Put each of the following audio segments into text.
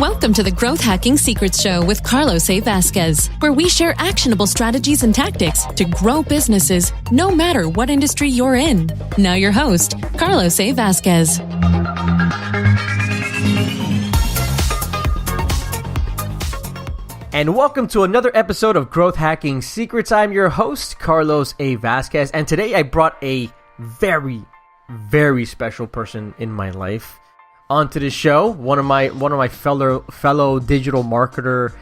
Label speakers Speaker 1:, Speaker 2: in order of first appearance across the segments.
Speaker 1: Welcome to the Growth Hacking Secrets Show with Carlos A. Vasquez, where we share actionable strategies and tactics to grow businesses no matter what industry you're in. Now your host, Carlos A. Vasquez.
Speaker 2: And welcome to another episode of Growth Hacking Secrets. I'm your host, Carlos A. Vasquez, and today I brought a very, very special person in my life onto the show. One of my fellow digital marketer,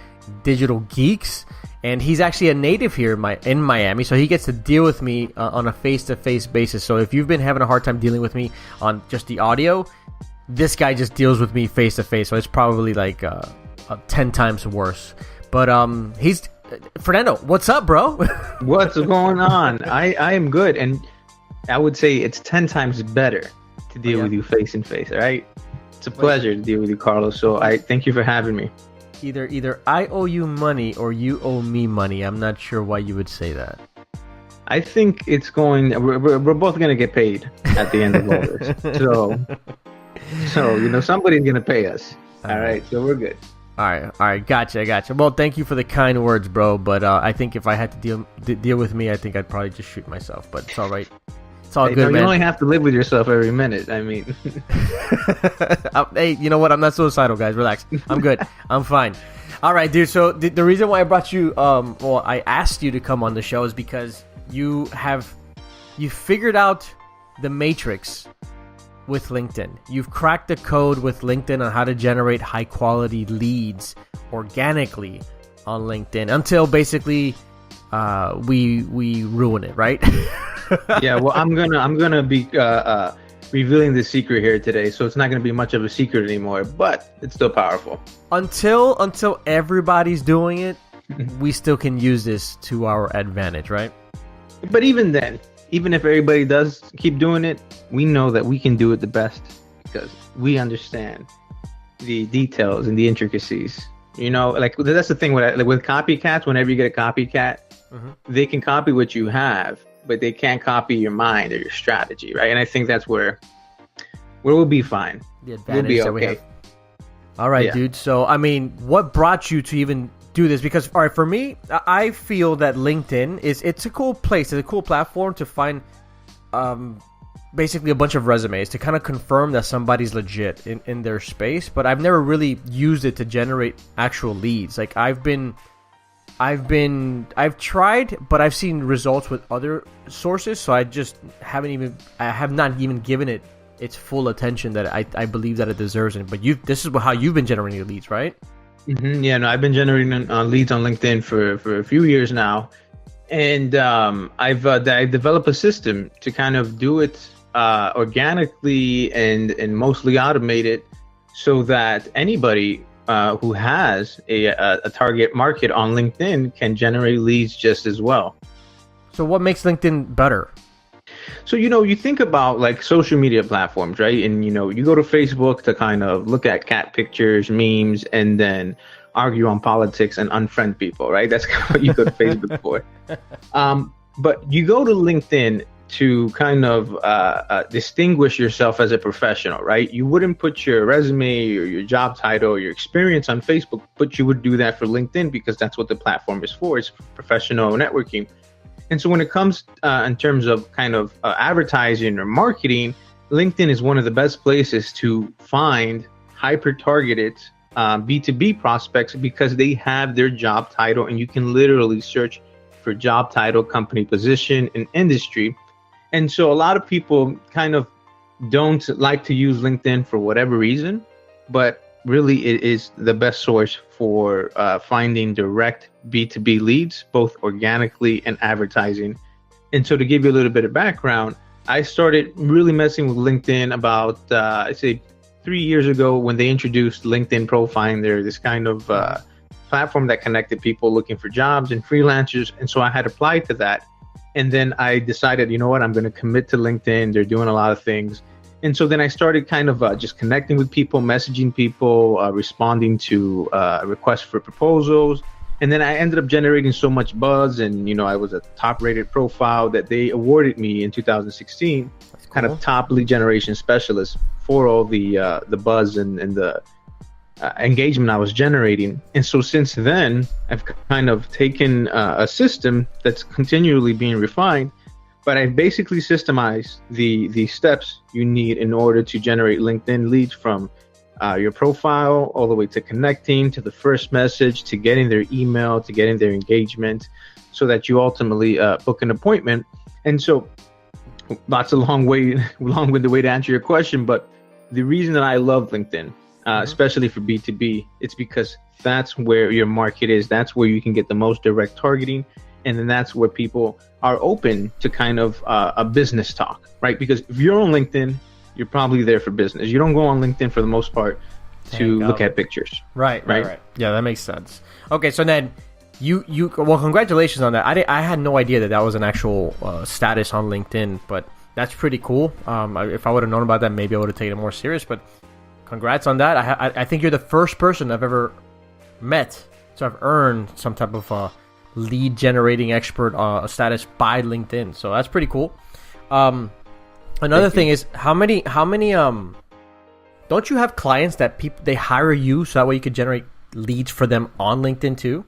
Speaker 2: digital geeks, and he's actually a native here in Miami, so he gets to deal with me on a face-to-face basis. So if you've been having a hard time dealing with me on just the audio, this guy just deals with me face-to-face, so it's probably like 10 times worse. But he's Fernando. What's up, bro?
Speaker 3: What's going on? I am good, and I would say it's 10 times better to deal with you face to face. All right, it's a pleasure to deal with you, Carlos. So I thank you for having me.
Speaker 2: Either I owe you money or you owe me money. I'm not sure why you would say that.
Speaker 3: I think it's going. We're both going to get paid at the end of all this. So somebody's going to pay us. All right, so we're good.
Speaker 2: All right, gotcha. Well, thank you for the kind words, bro. But I think if I had to deal with me, I think I'd probably just shoot myself. But it's all right. It's all good, man.
Speaker 3: You only have to live with yourself every minute. I mean,
Speaker 2: hey, you know what? I'm not suicidal, guys. Relax. I'm good. I'm fine. All right, dude. So the reason why I brought you, I asked you to come on the show is because you figured out the matrix with LinkedIn. You've cracked the code with LinkedIn on how to generate high quality leads organically on LinkedIn until basically we ruin it, right?
Speaker 3: Yeah, well, I'm gonna be revealing the secret here today, so it's not gonna be much of a secret anymore, but it's still powerful.
Speaker 2: Until everybody's doing it, we still can use this to our advantage, right?
Speaker 3: But even then, even if everybody does keep doing it, we know that we can do it the best because we understand the details and the intricacies. Like that's the thing with copycats. Whenever you get a copycat, they can copy what you have, but they can't copy your mind or your strategy, right? And I think that's where we'll be fine.
Speaker 2: The advantage that we have. All right, dude. So, I mean, what brought you to even do this? Because, all right, for me, I feel that LinkedIn it's a cool place. It's a cool platform to find basically a bunch of resumes to kind of confirm that somebody's legit in their space. But I've never really used it to generate actual leads. Like I've tried, but I've seen results with other sources. So I have not even given it its full attention that I believe that it deserves. But this is how you've been generating leads, right?
Speaker 3: Mm-hmm. Yeah, no, I've been generating leads on LinkedIn for a few years now, and I've developed a system to kind of do it organically and mostly automated, so that anybody who has a target market on LinkedIn can generate leads just as well.
Speaker 2: So what makes LinkedIn better?
Speaker 3: So, you think about like social media platforms, right? And, you go to Facebook to kind of look at cat pictures, memes, and then argue on politics and unfriend people, right? That's kind of what you go to Facebook for. But you go to LinkedIn to kind of distinguish yourself as a professional, right? You wouldn't put your resume or your job title or your experience on Facebook, but you would do that for LinkedIn because that's what the platform is for. It's for professional networking. And so when it comes in terms of kind of advertising or marketing, LinkedIn is one of the best places to find hyper-targeted B2B prospects because they have their job title, and you can literally search for job title, company position, and industry. And so a lot of people kind of don't like to use LinkedIn for whatever reason, but really it is the best source for finding direct B2B leads, both organically and advertising. And so to give you a little bit of background, I started really messing with LinkedIn about, I'd say 3 years ago when they introduced LinkedIn Pro Finder, this kind of platform that connected people looking for jobs and freelancers. And so I had applied to that. And then I decided, you know what, I'm going to commit to LinkedIn. They're doing a lot of things. And so then I started kind of just connecting with people, messaging people, responding to requests for proposals. And then I ended up generating so much buzz, and I was a top-rated profile that they awarded me in 2016, kind of top lead generation specialist for all the buzz and the engagement I was generating. And so since then, I've kind of taken a system that's continually being refined, but I've basically systemized the steps you need in order to generate LinkedIn leads, from your profile all the way to connecting, to the first message, to getting their email, to getting their engagement, so that you ultimately book an appointment. And so that's a long-winded way to answer your question, but the reason that I love LinkedIn, especially for B2B, it's because that's where your market is. That's where you can get the most direct targeting. And then that's where people are open to kind of a business talk, right? Because if you're on LinkedIn, you're probably there for business. You don't go on LinkedIn for the most part to look at pictures.
Speaker 2: Right. Yeah, that makes sense. Okay, so then well, congratulations on that. I had no idea that was an actual status on LinkedIn, but that's pretty cool. If I would have known about that, maybe I would have taken it more serious, but congrats on that. I think you're the first person I've ever met to have earned some type of lead generating expert status by LinkedIn. So that's pretty cool. Another thing is how many don't you have clients that they hire you so that way you could generate leads for them on LinkedIn too?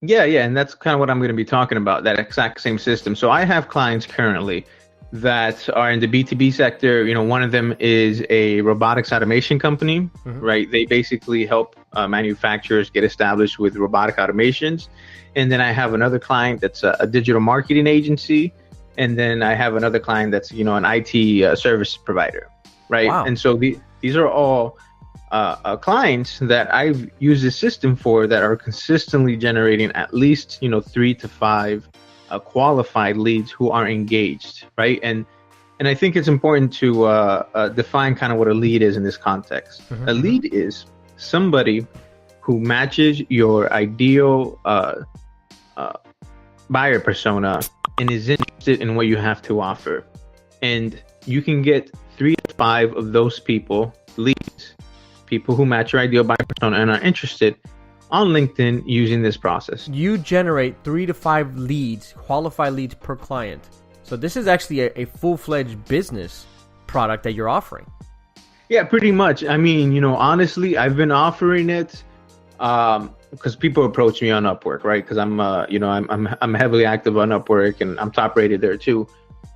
Speaker 3: Yeah, and that's kind of what I'm going to be talking about, that exact same system. So I have clients currently that are in the B2B sector. One of them is a robotics automation company, right? They basically help manufacturers get established with robotic automations. And then I have another client that's a digital marketing agency. And then I have another client that's, an IT service provider, right? Wow. And so these are all clients that I've used this system for, that are consistently generating at least 3 to 5 qualified leads who are engaged, right? And I think it's important to define kind of what a lead is in this context. A lead is somebody who matches your ideal buyer persona and is interested in what you have to offer. And you can get 3 to 5 of those people, leads, people who match your ideal buyer persona and are interested, on LinkedIn using this process.
Speaker 2: You generate 3 to 5 leads, qualified leads per client. So this is actually a full-fledged business product that you're offering.
Speaker 3: Yeah, pretty much. I mean, honestly, I've been offering it because people approach me on Upwork, right? Because I'm heavily active on Upwork, and I'm top rated there too.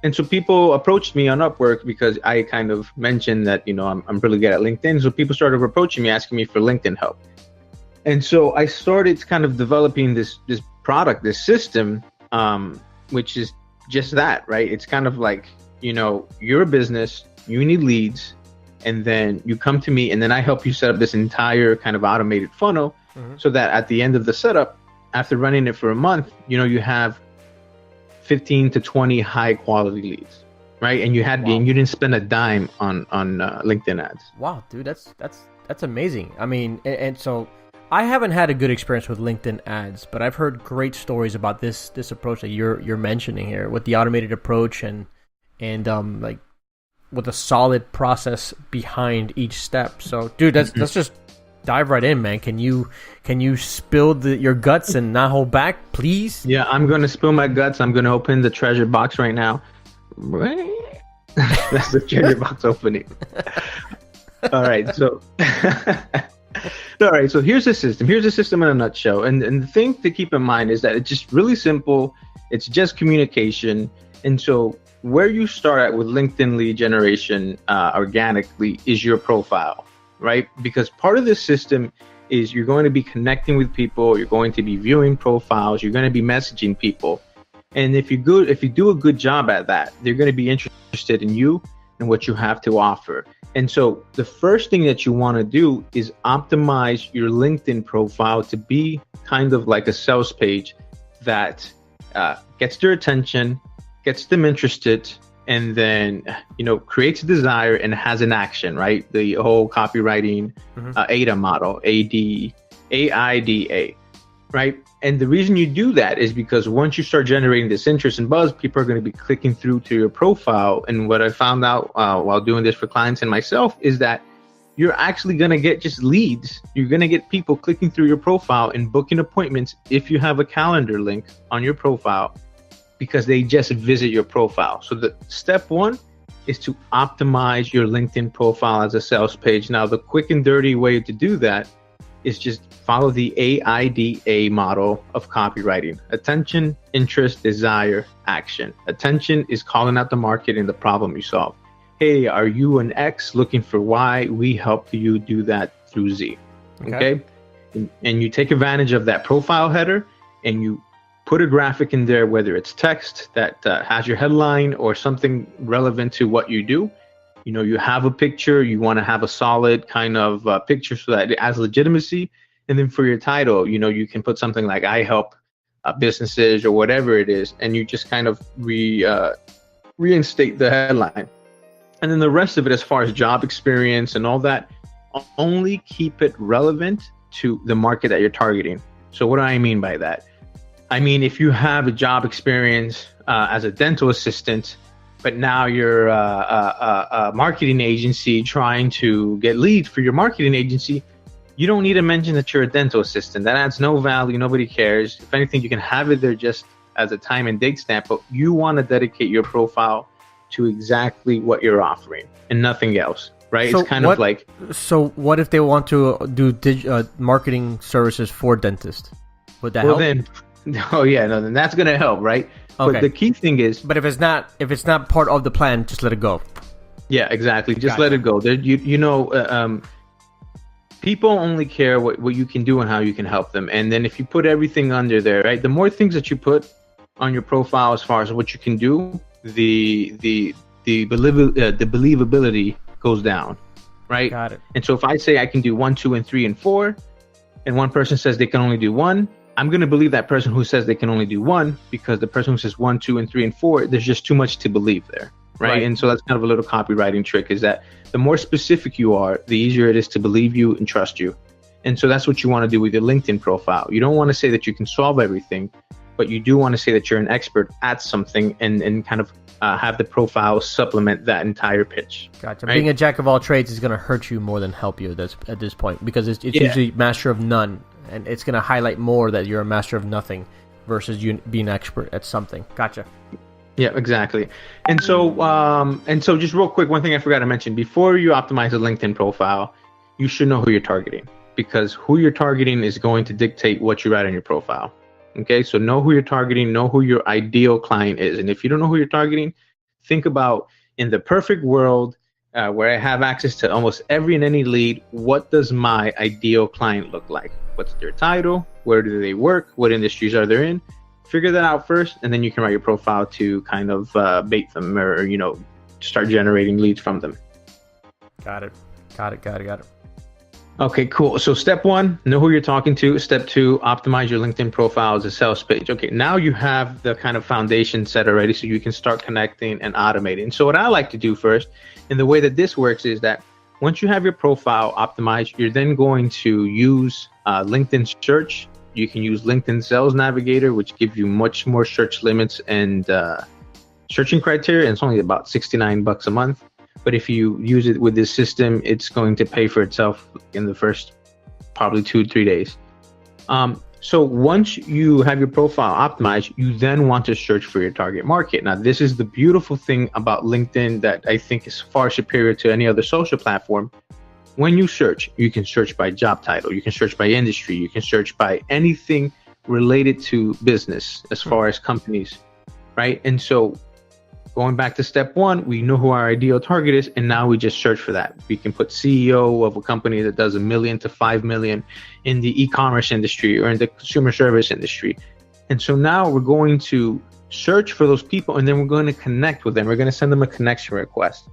Speaker 3: And so people approached me on Upwork because I kind of mentioned that, I'm really good at LinkedIn. So people started approaching me, asking me for LinkedIn help. And so I started kind of developing this product, this system, which is just that, right? It's kind of like, you're a business, you need leads, and then you come to me, and then I help you set up this entire kind of automated funnel, so that at the end of the setup, after running it for a month, you have 15 to 20 high quality leads, right? And you didn't spend a dime on LinkedIn ads.
Speaker 2: Wow, dude, that's amazing. I mean, and so I haven't had a good experience with LinkedIn ads, but I've heard great stories about this approach that you're mentioning here, with the automated approach and like with a solid process behind each step. So, dude, let's just dive right in, man. Can you spill your guts and not hold back, please?
Speaker 3: Yeah, I'm gonna spill my guts. I'm gonna open the treasure box right now. That's the treasure box opening. All right, so. All right, so here's the system. Here's the system in a nutshell. And the thing to keep in mind is that it's just really simple. It's just communication. And so where you start at with LinkedIn lead generation organically is your profile, right? Because part of this system is you're going to be connecting with people. You're going to be viewing profiles. You're going to be messaging people. And if you do a good job at that, they're going to be interested in you and what you have to offer. And so the first thing that you want to do is optimize your LinkedIn profile to be kind of like a sales page that gets their attention, gets them interested, and then, creates a desire and has an action, right? The whole copywriting AIDA model, AIDA, right? And the reason you do that is because once you start generating this interest and buzz, people are going to be clicking through to your profile. And what I found out while doing this for clients and myself is that you're actually going to get just leads. You're going to get people clicking through your profile and booking appointments if you have a calendar link on your profile, because they just visit your profile. So the step one is to optimize your LinkedIn profile as a sales page. Now, the quick and dirty way to do that is just follow the AIDA model of copywriting. Attention, interest, desire, action. Attention is calling out the market and the problem you solve. Hey, are you an X looking for Y? We help you do that through Z. Okay? And you take advantage of that profile header and you put a graphic in there, whether it's text that has your headline or something relevant to what you do. You know, you have a picture, you want to have a solid kind of picture so that it has legitimacy. And then for your title, you know, you can put something like I help businesses or whatever it is. And you just kind of reinstate the headline. And then the rest of it, as far as job experience and all that, only keep it relevant to the market that you're targeting. So what do I mean by that? I mean, if you have a job experience as a dental assistant, but now you're a marketing agency trying to get leads for your marketing agency, you don't need to mention that you're a dental assistant. That adds no value. Nobody cares. If anything, you can have it there just as a time and date stamp, but you want to dedicate your profile to exactly what you're offering and nothing else, right?
Speaker 2: So
Speaker 3: it's kind of like...
Speaker 2: So what if they want to do marketing services for dentists? Would that help?
Speaker 3: Then that's going to help, right?
Speaker 2: Okay.
Speaker 3: But the key thing is...
Speaker 2: But if it's not part of the plan, just let it go.
Speaker 3: Yeah, exactly. Just let it go. People only care what you can do and how you can help them. And then if you put everything under there, right? The more things that you put on your profile as far as what you can do, the believability goes down, right?
Speaker 2: Got it.
Speaker 3: And so if I say I can do 1, 2, and 3, and 4, and one person says they can only do 1, I'm going to believe that person who says they can only do 1, because the person who says 1, 2, and 3, and 4, there's just too much to believe there, right? And so that's kind of a little copywriting trick, is that the more specific you are, the easier it is to believe you and trust you. And so that's what you want to do with your LinkedIn profile. You don't want to say that you can solve everything, but you do want to say that you're an expert at something and kind of have the profile supplement that entire pitch.
Speaker 2: Gotcha.
Speaker 3: Right?
Speaker 2: Being a jack of all trades is going to hurt you more than help you at this point, because it's usually master of none, and it's going to highlight more that you're a master of nothing versus you being an expert at something. Gotcha.
Speaker 3: Yeah, exactly. And so just real quick, one thing I forgot to mention, before you optimize a LinkedIn profile, you should know who you're targeting, because who you're targeting is going to dictate what you write on your profile. Okay, so know who you're targeting, know who your ideal client is. And if you don't know who you're targeting, think about, in the perfect world where I have access to almost every and any lead, what does my ideal client look like? What's their title? Where do they work? What industries are they in? Figure that out first, and then you can write your profile to kind of bait them or, start generating leads from them. Got it. Okay, cool. So step 1, know who you're talking to. Step 2, optimize your LinkedIn profile as a sales page. Okay, now you have the kind of foundation set already, so you can start connecting and automating. So what I like to do first, and the way that this works, is that once you have your profile optimized, you're then going to use LinkedIn search. You can use LinkedIn Sales Navigator, which gives you much more search limits and searching criteria, and it's only about $69 a month. But if you use it with this system, it's going to pay for itself in the first probably 2-3 days. So once you have your profile optimized, you then want to search for your target market. Now, this is the beautiful thing about LinkedIn that I think is far superior to any other social platform. When you search, you can search by job title, you can search by industry, you can search by anything related to business as far as companies, right? And so going back to step 1, we know who our ideal target is, and now we just search for that. We can put CEO of a company that does $1 million to $5 million in the e-commerce industry or in the consumer service industry. And so now we're going to search for those people, and then we're going to connect with them. We're going to send them a connection request.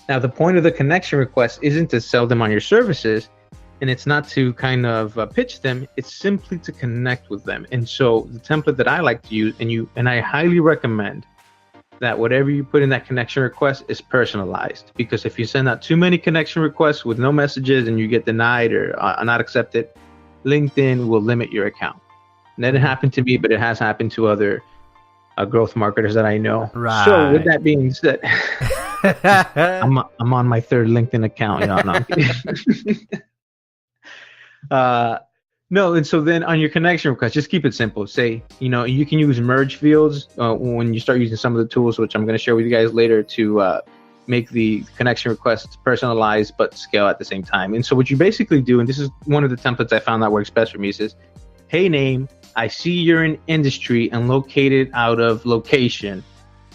Speaker 3: Now, the point of the connection request isn't to sell them on your services, and it's not to kind of pitch them. It's simply to connect with them. And so the template that I like to use, and I highly recommend, that whatever you put in that connection request is personalized, because if you send out too many connection requests with no messages and you get denied or not accepted, LinkedIn will limit your account. And that didn't happen to me, but it has happened to other growth marketers that I know.
Speaker 2: Right.
Speaker 3: So with that being said, I'm on my 3rd LinkedIn account. No, I'm kidding. No, and so then on your connection request, just keep it simple. Say, you can use merge fields when you start using some of the tools, which I'm going to share with you guys later, to make the connection requests personalized but scale at the same time. And so what you basically do, and this is one of the templates I found that works best for me, is hey name, I see you're in industry and located out of location.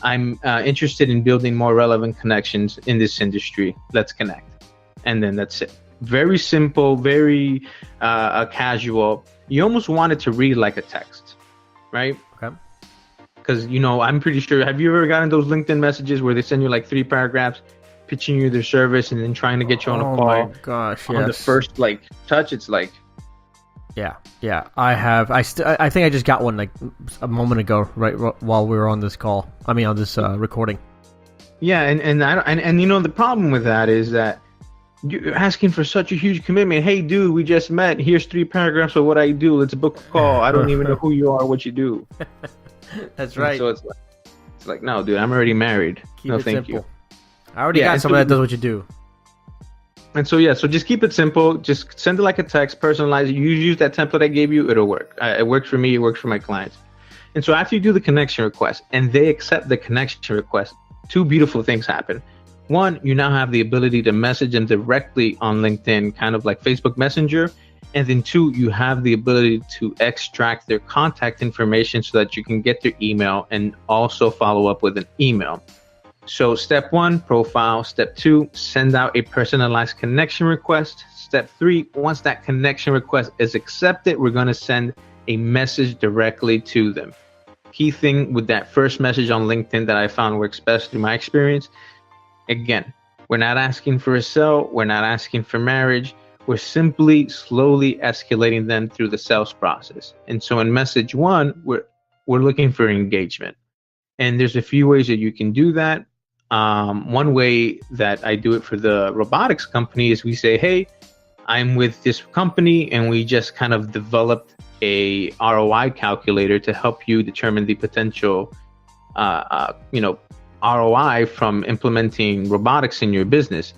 Speaker 3: I'm interested in building more relevant connections in this industry. Let's connect. And then that's it. Very simple, very casual. You almost want it to read like a text, right?
Speaker 2: Okay.
Speaker 3: Because, I'm pretty sure, have you ever gotten those LinkedIn messages where they send you like 3 paragraphs pitching you their service and then trying to get you on a call?
Speaker 2: Oh my gosh, yes.
Speaker 3: On the first touch, it's like...
Speaker 2: Yeah, I have. I think I just got one like a moment ago, right while we were on this call. I mean, on this recording.
Speaker 3: Yeah, and the problem with that is that you're asking for such a huge commitment. Hey, dude, we just met. Here's 3 paragraphs of what I do. Let's book a call. I don't even know who you are, what you do.
Speaker 2: That's right.
Speaker 3: And so it's like, no, dude, I'm already married.
Speaker 2: Keep it simple. You. I already got someone that does what you do.
Speaker 3: And so, so just keep it simple. Just send it like a text, personalize it. You use that template I gave you, it'll work. It works for me, it works for my clients. And so after you do the connection request and they accept the connection request, 2 beautiful things happen. 1, you now have the ability to message them directly on LinkedIn, kind of like Facebook Messenger. And then 2, you have the ability to extract their contact information so that you can get their email and also follow up with an email. So step 1, profile. Step 2, send out a personalized connection request. Step 3, once that connection request is accepted, we're going to send a message directly to them. Key thing with that first message on LinkedIn that I found works best through my experience. Again, we're not asking for a sale. We're not asking for marriage. We're simply slowly escalating them through the sales process. And so in message 1, we're looking for engagement. And there's a few ways that you can do that. One way that I do it for the robotics company is we say, hey, I'm with this company and we just kind of developed a ROI calculator to help you determine the potential, ROI from implementing robotics in your business.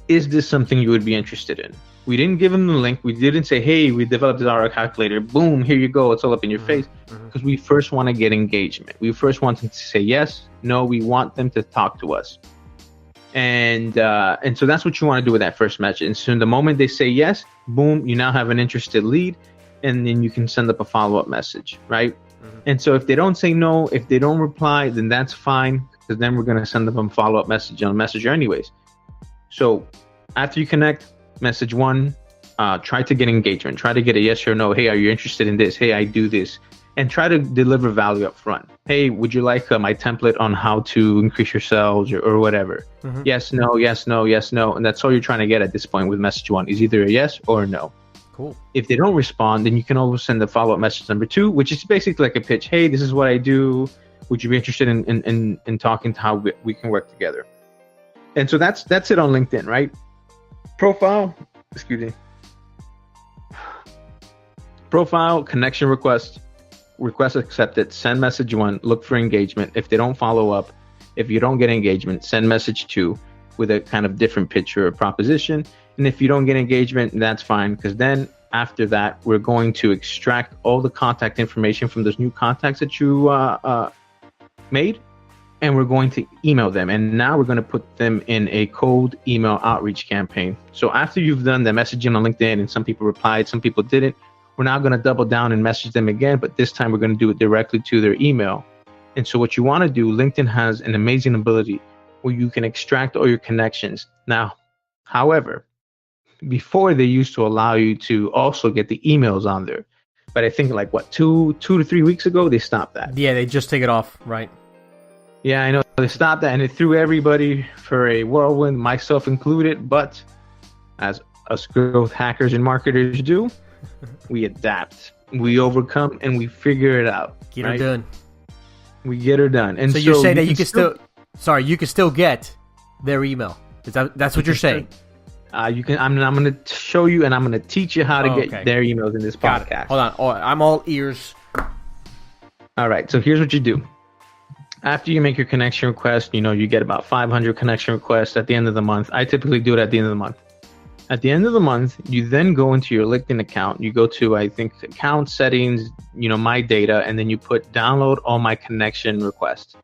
Speaker 3: Is this something you would be interested in? We didn't give them the link. We didn't say, hey, we developed this ROI calculator. Boom, here you go. It's all up in your face. Because we first want to get engagement. We first want them to say yes, no, we want them to talk to us. And so that's what you want to do with that first message. And so the moment they say yes, boom, you now have an interested lead. And then you can send up a follow-up message, right? And so if they don't say no, if they don't reply, then that's fine. Because then we're going to send them a follow-up message on Messenger anyways. So after you connect, message 1, try to get engagement. Try to get a yes or no. Hey, are you interested in this? Hey, I do this. And try to deliver value up front. Hey, would you like my template on how to increase your sales or whatever? Yes, no, yes, no, yes, no. And that's all you're trying to get at this point with message 1 is either a yes or a no.
Speaker 2: Cool.
Speaker 3: If they don't respond, then you can always send the follow-up message number 2, which is basically like a pitch. Hey, this is what I do. Would you be interested in talking to how we can work together? And so that's it on LinkedIn, right? Profile, connection request accepted, send message 1, look for engagement. If they don't follow up, if you don't get engagement, send message 2 with a kind of different picture or proposition. And if you don't get engagement, that's fine, because then after that, we're going to extract all the contact information from those new contacts that you made, and we're going to email them. And now we're going to put them in a cold email outreach campaign. So after you've done the messaging on LinkedIn and some people replied, some people didn't, we're now going to double down and message them again, but this time we're going to do it directly to their email. And so what you want to do, LinkedIn has an amazing ability where you can extract all your connections. Now, however, before they used to allow you to also get the emails on there. But I think like, 2 to 3 weeks ago, they stopped that.
Speaker 2: Yeah, they just take it off, right?
Speaker 3: Yeah, I know. They stopped that and it threw everybody for a whirlwind, myself included. But as us growth hackers and marketers do, we adapt, we overcome, and we figure it out.
Speaker 2: Get her done.
Speaker 3: We get her done. And
Speaker 2: so you say that you can still get their email. That's what you're saying?
Speaker 3: You can. I'm going to show you, and I'm going to teach you how to get their emails in this podcast.
Speaker 2: Hold on. I'm all ears.
Speaker 3: All right. So here's what you do. After you make your connection request, you get about 500 connection requests at the end of the month. I typically do it at the end of the month. At the end of the month, you then go into your LinkedIn account. You go to, I think, account settings, my data, and then you put download all my connection requests.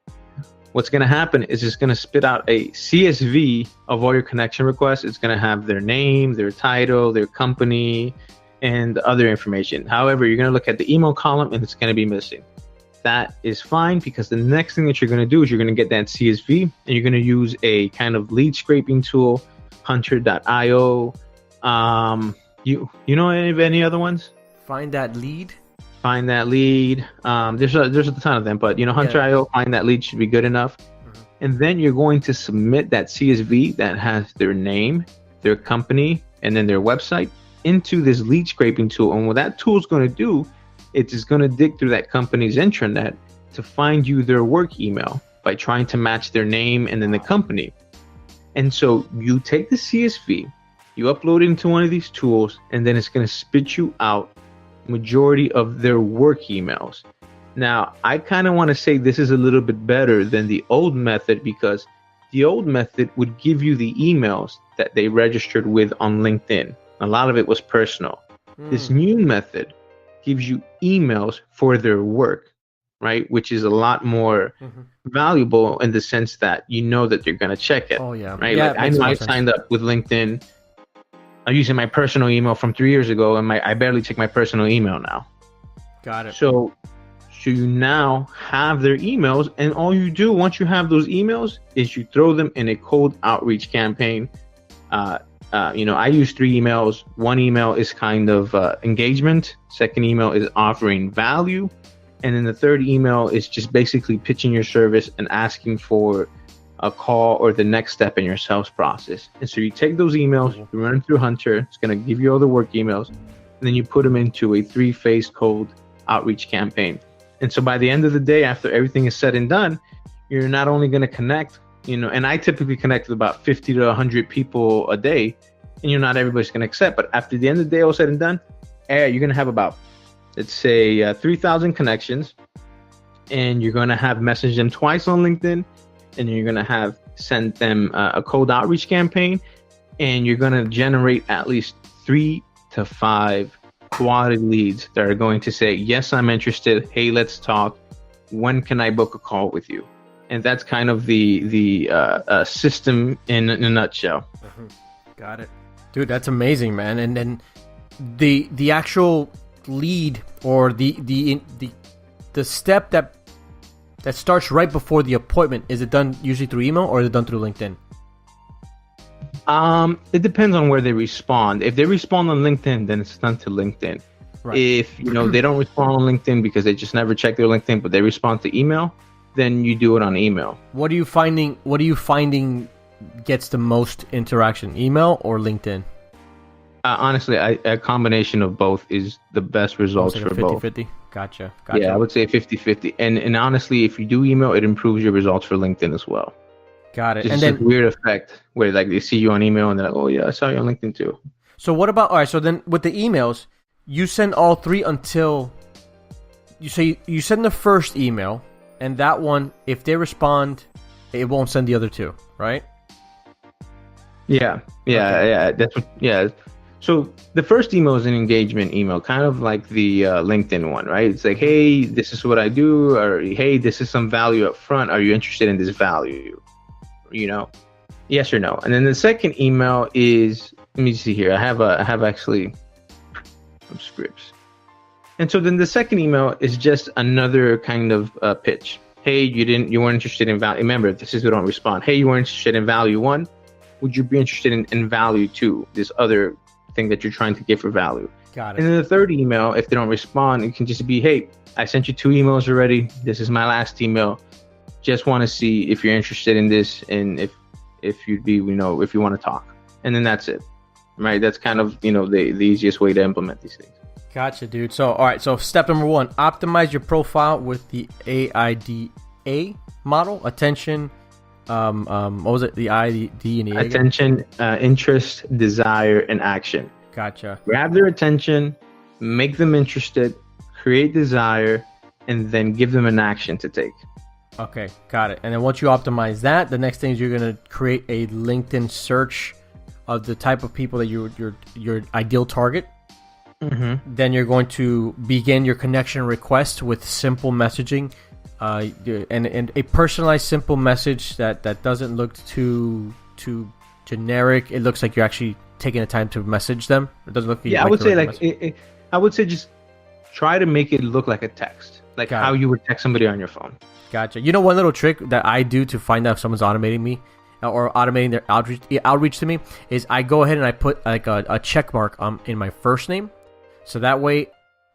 Speaker 3: what's going to happen is it's going to spit out a CSV of all your connection requests. It's going to have their name, their title, their company, and other information. However, you're going to look at the email column and it's going to be missing. That is fine, because the next thing that you're going to do is you're going to get that CSV and you're going to use a kind of lead scraping tool, Hunter.io. You know any other ones?
Speaker 2: Find that lead.
Speaker 3: Find that lead. There's a ton of them, but Hunter.io, Find that lead should be good enough. Mm-hmm. And then you're going to submit that CSV that has their name, their company, and then their website into this lead scraping tool. And what that tool is going to do, it is going to dig through that company's intranet to find you their work email by trying to match their name and then the company. And so you take the CSV, you upload it into one of these tools, and then it's going to spit you out majority of their work emails. Now, I kind of want to say this is a little bit better than the old method, because the old method would give you the emails that they registered with on LinkedIn. A lot of it was personal. This new method gives you emails for their work, right? Which is a lot more valuable in the sense that you know that you're going to check it.
Speaker 2: Oh, yeah.
Speaker 3: Right?
Speaker 2: Yeah,
Speaker 3: like, I know I signed up with LinkedIn. I'm using my personal email from 3 years ago, and I barely check my personal email now.
Speaker 2: Got it.
Speaker 3: So you now have their emails, and all you do once you have those emails is you throw them in a cold outreach campaign. I use 3 emails. One email is kind of engagement. Second email is offering value. And then the third email is just basically pitching your service and asking for a call or the next step in your sales process. And so you take those emails, you run them through Hunter. It's going to give you all the work emails. And then you put them into a 3-phase cold outreach campaign. And so by the end of the day, after everything is said and done, you're not only going to connect, and I typically connect with about 50 to 100 people a day, and not everybody's going to accept. But after the end of the day, all said and done, you're going to have about, let's say, 3,000 connections, and you're going to have messaged them twice on LinkedIn, and you're going to have sent them a cold outreach campaign, and you're going to generate at least 3 to 5 quality leads that are going to say, yes, I'm interested. Hey, let's talk. When can I book a call with you? And that's kind of the system in a nutshell.
Speaker 2: Got it. Dude, that's amazing, man. And then the actual lead, or the step that starts right before the appointment, is it done usually through email, or is it done through LinkedIn?
Speaker 3: It depends on where they respond. If they respond on LinkedIn, then it's done to LinkedIn. Right. If they don't respond on LinkedIn because they just never check their LinkedIn, but they respond to email, then you do it on email.
Speaker 2: What are you finding gets the most interaction, email or LinkedIn?
Speaker 3: Honestly, a combination of both is the best results for
Speaker 2: 50-50?
Speaker 3: both.
Speaker 2: Gotcha.
Speaker 3: Yeah, I would say 50-50. And honestly, if you do email, it improves your results for LinkedIn as well.
Speaker 2: Got it.
Speaker 3: It's
Speaker 2: and
Speaker 3: just
Speaker 2: then
Speaker 3: a weird effect where like they see you on email and they're like, oh yeah, I saw you on LinkedIn too.
Speaker 2: So what about, all right, so then with the emails, you send all 3 until you say you send the first email, and that one, if they respond, it won't send the other 2, right?
Speaker 3: Yeah. That's what. Yeah. So the first email is an engagement email, kind of like the LinkedIn one, right? It's like, hey, this is what I do, or hey, this is some value up front. Are you interested in this value? Yes or no. And then the second email is, let me see here. I have actually some scripts. And so then the second email is just another kind of pitch. Hey, you weren't interested in value. Remember, this is who don't respond. Hey, you weren't interested in value 1. Would you be interested in value 2? This other thing that you're trying to give for value.
Speaker 2: Got it.
Speaker 3: And then the third email, if they don't respond, it can just be, hey, I sent you 2 emails already. This is my last email. Just want to see if you're interested in this, and if you'd be, if you want to talk. And then that's it. Right? That's kind of, the easiest way to implement these things.
Speaker 2: Gotcha, dude. So, all right. So step number 1, optimize your profile with the AIDA model. Attention. What was it? The I, the D, and the A?
Speaker 3: Attention, interest, desire, and action.
Speaker 2: Gotcha.
Speaker 3: Grab their attention, make them interested, create desire, and then give them an action to take.
Speaker 2: Okay, got it. And then once you optimize that, the next thing is you're going to create a LinkedIn search of the type of people that your ideal target. Mm-hmm. Then you're going to begin your connection request with simple messaging and a personalized, simple message that doesn't look too generic. It looks like you're actually taking the time to message them. It doesn't look.
Speaker 3: I would say I would say just try to make it look like a text, like how you would text somebody on your phone.
Speaker 2: Gotcha. You know, one little trick that I do to find out if someone's automating me or automating their outreach to me is I go ahead and I put like a check mark in my first name, so that way,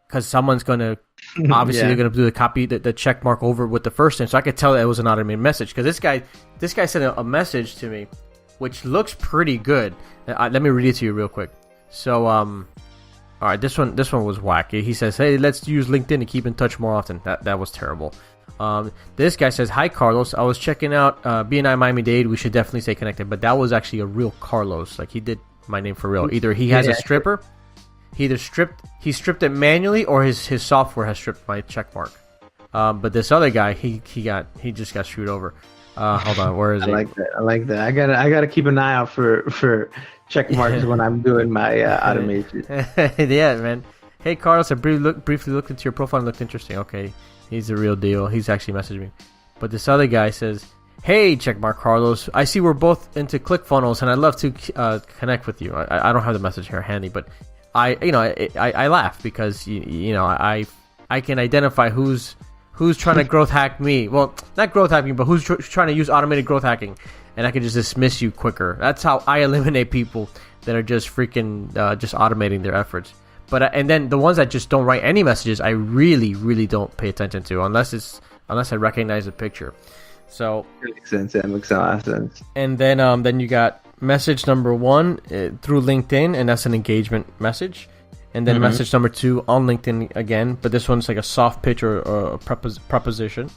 Speaker 2: because someone's gonna obviously they're gonna do the check mark over with the first name, so I could tell that it was an automated message. Because this guy sent a message to me, which looks pretty good. Let me read it to you real quick. So all right, this one was wacky. He says, "Hey, let's use LinkedIn to keep in touch more often." That was terrible. This guy says, "Hi Carlos, I was checking out BNI Miami-Dade. We should definitely stay connected." But that was actually a real Carlos. Like, he did my name for real. Either he has a stripper, he stripped it manually, or his software has stripped my check mark. But this other guy, he just got screwed over. Hold on, where is it?
Speaker 3: I like that. I gotta keep an eye out for check marks when I'm doing my automation.
Speaker 2: Yeah, man. Hey Carlos, I briefly looked into your profile and looked interesting. Okay. He's the real deal. He's actually messaged me. But this other guy says, "Hey, checkmark Carlos. I see we're both into ClickFunnels, and I'd love to connect with you." I don't have the message here handy, but I laugh because I can identify who's trying to growth hack me. Well, not growth hacking, but who's trying to use automated growth hacking, and I can just dismiss you quicker. That's how I eliminate people that are just freaking just automating their efforts. But and then the ones that just don't write any messages, I really, really don't pay attention to unless I recognize the picture. So
Speaker 3: that makes sense. That makes a lot of sense.
Speaker 2: And then you got message number 1 through LinkedIn, and that's an engagement message. And then message number 2 on LinkedIn again, but this one's like a soft pitch or a proposition.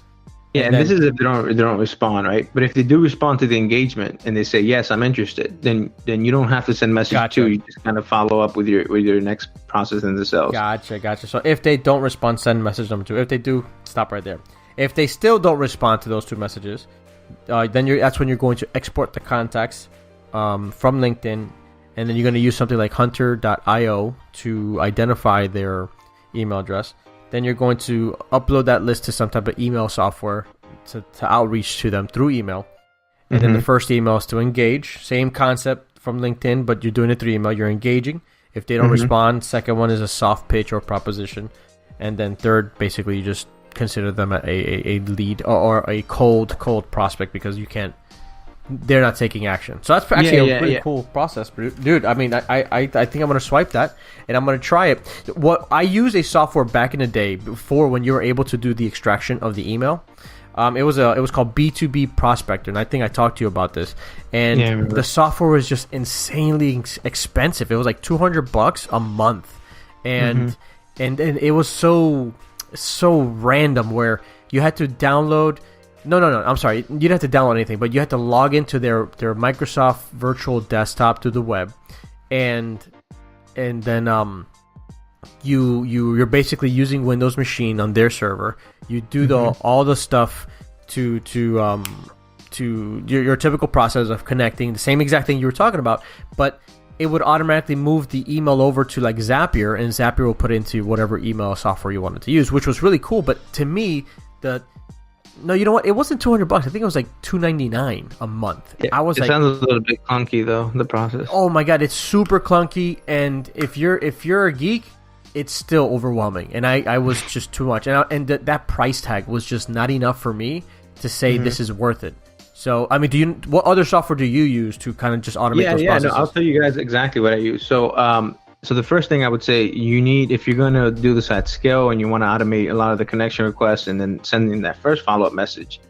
Speaker 3: Yeah, and this is if they don't respond, right? But if they do respond to the engagement and they say, "Yes, I'm interested," then you don't have to send message 2. You just kind of follow up with your next process in the sales.
Speaker 2: Gotcha. So if they don't respond, send message number 2. If they do, stop right there. If they still don't respond to those 2 messages, then that's when you're going to export the contacts from LinkedIn, and then you're going to use something like hunter.io to identify their email address. Then you're going to upload that list to some type of email software to outreach to them through email. And then the first email is to engage. Same concept from LinkedIn, but you're doing it through email. You're engaging. If they don't respond, second one is a soft pitch or proposition. And then third, basically, you just consider them a lead or a cold prospect because they're not taking action. So that's actually a pretty cool process, dude. I mean, I think I'm gonna swipe that and I'm gonna try it. What I used a software back in the day before when you were able to do the extraction of the email. It was called B2B Prospector, and I think I talked to you about this. And the software was just insanely expensive. It was like $200 a month, and it was so random where you had to download. No. I'm sorry. You didn't have to download anything, but you had to log into their Microsoft Virtual Desktop through the web, and then you're basically using Windows machine on their server. You do all the stuff to your typical process of connecting, the same exact thing you were talking about, but it would automatically move the email over to like Zapier, and Zapier will put it into whatever email software you wanted to use, which was really cool. But to me, no, you know what? It wasn't $200. I think it was like $299 a month.
Speaker 3: Yeah,
Speaker 2: I was
Speaker 3: it sounds a little bit clunky though, the process.
Speaker 2: Oh my god, it's super clunky, and if you're a geek, it's still overwhelming. And I was just too much, and that price tag was just not enough for me to say this is worth it. So I mean, what other software do you use to kind of just automate those processes?
Speaker 3: No, I'll tell you guys exactly what I use. So the first thing I would say you need, if you're going to do this at scale and you want to automate a lot of the connection requests and then sending that first follow-up message,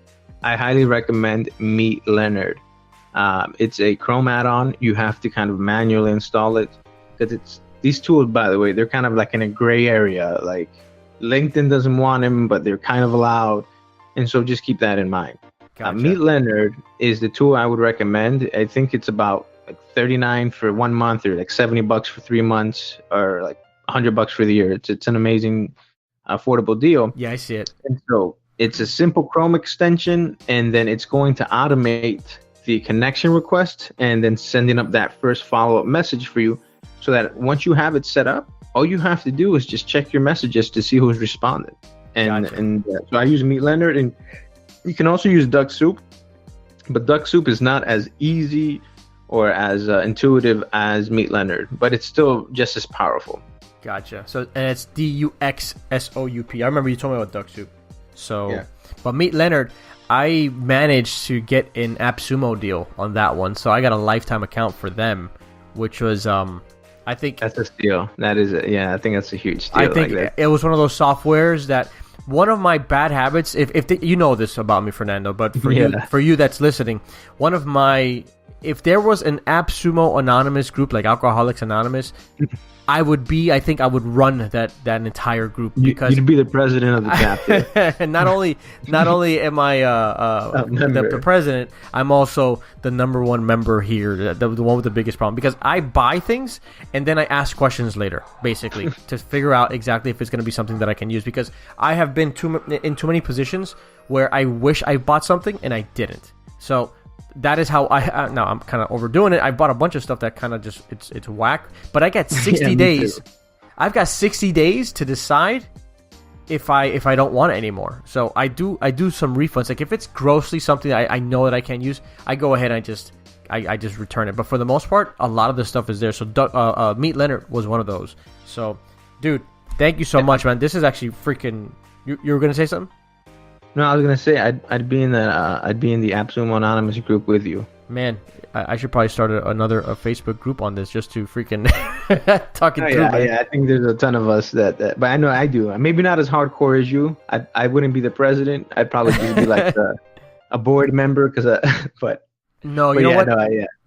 Speaker 3: I highly recommend Meet Leonard. It's a Chrome add-on. You have to kind of manually install it because these tools, by the way, they're kind of like in a gray area. Like LinkedIn doesn't want them, but they're kind of allowed. And so just keep that in mind.
Speaker 2: Gotcha.
Speaker 3: Meet Leonard is the tool I would recommend. I think it's about like $39 for 1 month, or like $70 for 3 months, or like $100 for the year. It's an amazing, affordable deal.
Speaker 2: Yeah, I see it.
Speaker 3: And so it's a simple Chrome extension, and then it's going to automate the connection request and then sending up that first follow-up message for you, so that once you have it set up, all you have to do is just check your messages to see who's responded. and
Speaker 2: Gotcha.
Speaker 3: so I use Meat Leonard, and you can also use Duck Soup, but Duck Soup is not as easy or as intuitive as Meat Leonard, but it's still just as powerful.
Speaker 2: Gotcha. So, and it's DuxSoup. I remember you told me about Duck Soup. So,
Speaker 3: Yeah.
Speaker 2: But Meat Leonard, I managed to get an AppSumo deal on that one, so I got a lifetime account for them, which was I think
Speaker 3: That's a steal. That is, I think that's a huge steal.
Speaker 2: I think
Speaker 3: like that.
Speaker 2: it was one of those softwares that one of my bad habits. If you know this about me, Fernando, but for you that's listening, one of my if there was an AppSumo Anonymous group like Alcoholics Anonymous, I would run that entire group because
Speaker 3: you'd be the president of the chapter.
Speaker 2: and not only am I the president, I'm also the number one member here, the one with the biggest problem, because I buy things and then I ask questions later, basically, to figure out exactly if it's going to be something that I can use, because I have been in too many positions where I wish I bought something and I didn't. So that is how now I'm kind of overdoing it. I bought a bunch of stuff that kind of just it's whack, but I got 60 days. I've got 60 days to decide if I don't want it anymore. So I do some refunds. Like if it's grossly something that I know that I can't use, I go ahead and I just return it. But for the most part, a lot of the stuff is there. So Meat Leonard was one of those. So, dude, thank you so much, man. This is actually freaking. You were gonna say something?
Speaker 3: No, I was gonna say I'd be in the AppSumo Anonymous group with you.
Speaker 2: Man, I should probably start a Facebook group on this just to freaking talk it through.
Speaker 3: Yeah, I think there's a ton of us that but I know I do. Maybe not as hardcore as you. I wouldn't be the president. I'd probably just be like a board member, but
Speaker 2: no, you know what?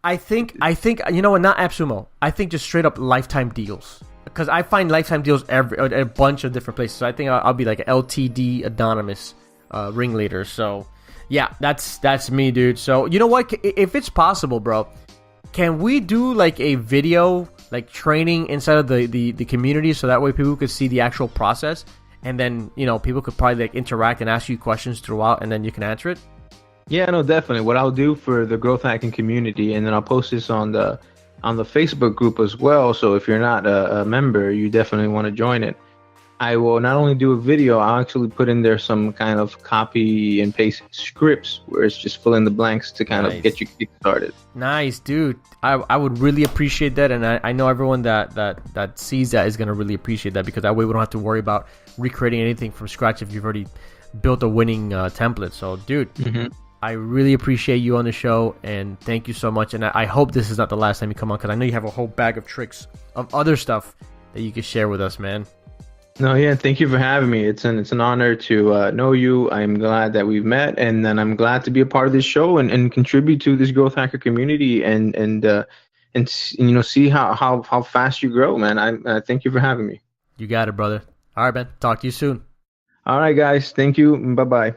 Speaker 2: I think you know what? Not AppSumo. I think just straight up lifetime deals, because I find lifetime deals at a bunch of different places. So I think I'll be like an LTD Anonymous ringleader. So yeah, that's me, dude. So you know what, if it's possible, bro, can we do like a video like training inside of the community, so that way people could see the actual process, and then people could probably like interact and ask you questions throughout, and then you can answer it?
Speaker 3: Yeah, no, definitely. What I'll do for the growth hacking community, and then I'll post this on the Facebook group as well, so if you're not a member, you definitely want to join it. I will not only do a video, I'll actually put in there some kind of copy and paste scripts where it's just fill in the blanks to kind of get you started.
Speaker 2: Nice, dude. I would really appreciate that, and I know everyone that sees that is going to really appreciate that, because that way we don't have to worry about recreating anything from scratch if you've already built a winning template. So, dude, I really appreciate you on the show, and thank you so much. And I hope this is not the last time you come on, because I know you have a whole bag of tricks of other stuff that you can share with us, man.
Speaker 3: No, yeah, thank you for having me. It's an honor to know you. I'm glad that we've met, and then I'm glad to be a part of this show and contribute to this growth hacker community and see how fast you grow, man. I thank you for having me.
Speaker 2: You got it, brother. All right, man. Talk to you soon.
Speaker 3: All right, guys. Thank you. Bye-bye.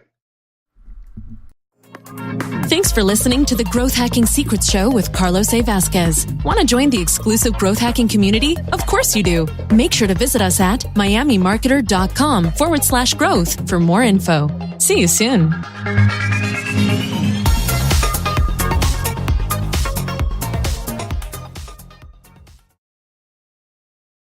Speaker 1: Thanks for listening to the Growth Hacking Secrets Show with Carlos A. Vasquez. Want to join the exclusive growth hacking community? Of course you do. Make sure to visit us at miamimarketer.com/growth for more info. See you soon.